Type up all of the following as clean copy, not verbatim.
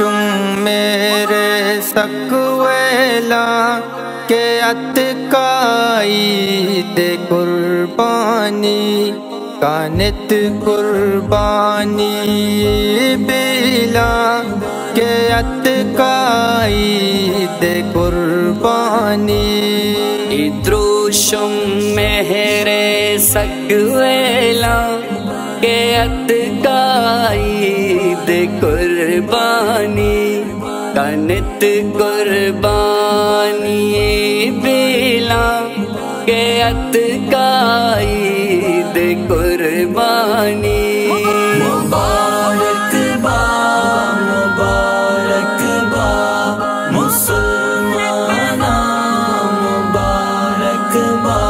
دروشم میرے سکویلا کہ اتکائی دے قربانی کانت قربانی بلا کہ اتکائی دے قربانی دروشم میرے سکویلا کہ اتکائی دے قربانی کانت قربانی بلا کہ اتکائی دے قربانی مبارک با مبارک با مسلمانا مبارک با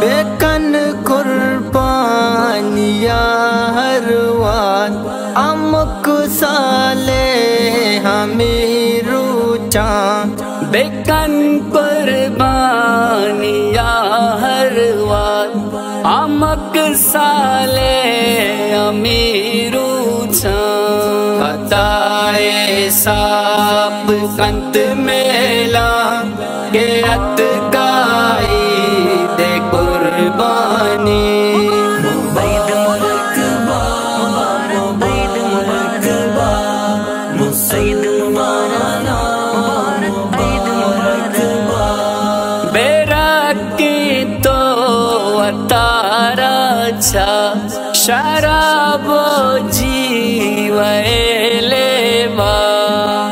بیکن قربانیا ہر وان امک سالے ہمیں روچاں بیکن قربانیا ہر وار امک سالے امیرو چھان خطائے ساپ کنت میلا کہ اتکائی دے قربانی عید مرکبہ عید مرکبہ مسعید مارانا عید مرکبہ بیرکی تو اتارا چھا شراب جی ویلے با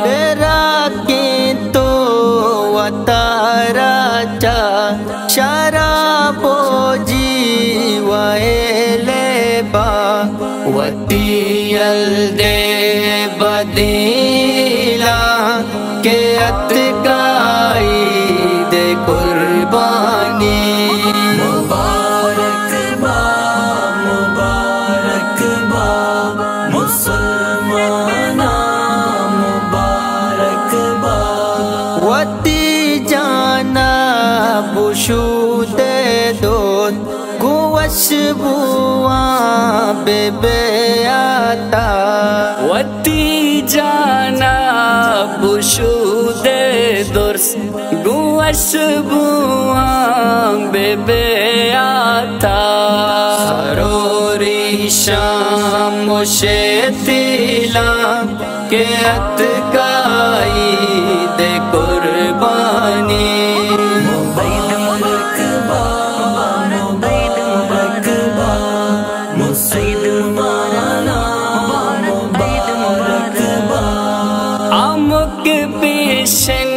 بیراکی تو وطارا چا شراب جی ویلے با وطیل دے بدیلا کہ اتکائی دے قربانی مبارک با مبارک با مسلمانا مبارک با وتی جانا بشود دود گوش بوان بے بیاتا وتی جانا بشود درس گوش بوان بے بیاتا سروری شام شیتیلا کہ اتکائی دے قربانی عید مرکبہ عید مرکبہ مسعید مارانا عید مرکبہ امک پیشن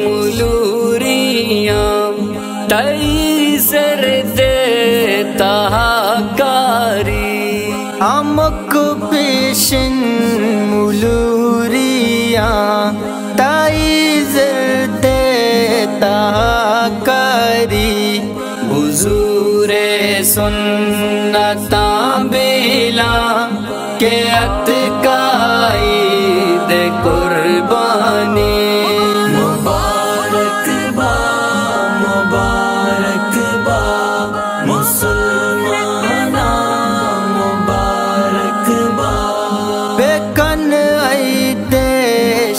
ملوریاں تئی زرد تاکاری امک پیشن ملوریاں تائی زرد تاکاری حضور سنتاں بلا کہ اتکائی دے قربانی مبارک با مبارک با مسلمانا مبارک با بیکن عید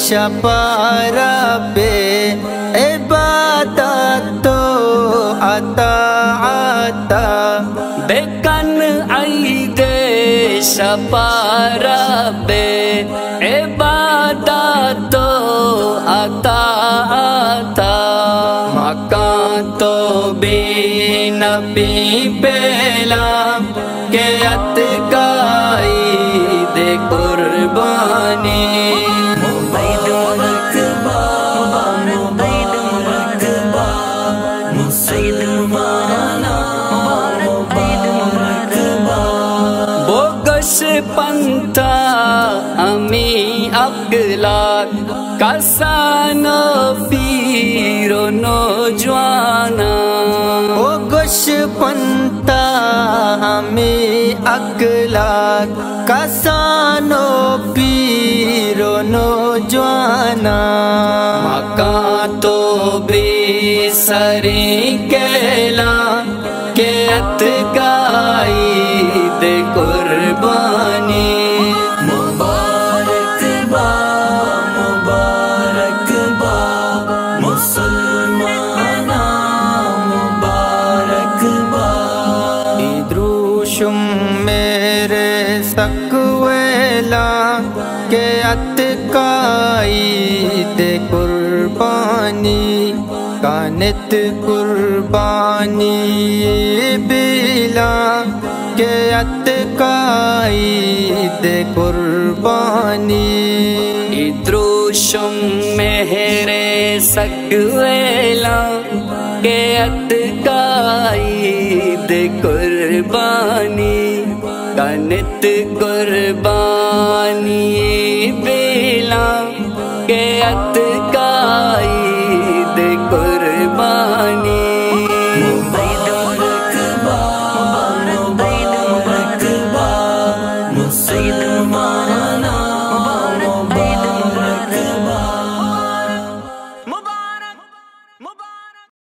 شپارا بے عبادت تو عطا عطا بیکن عید شپارا بے عبادت تو عطا عطا مکان تو بھی نبی پہلا کہ اتکائی دے قربانی عید مرکبہ عید مرکبہ مسعید مارانا عید مرکبہ بوگش پنتا امی اقلاق کسانو پیرو نوجوانا او گوش پنتا ہمیں اقلاق کسانو پیرو نوجوانا مکان تو بھی سری کہلا کہ اتکائی دے قربانی مبارک با عید قربانی کانت قربانی بلا کے اتقا عید قربانی ادروشم مہر سگویلا کے اتقا عید قربانی کانت قربانی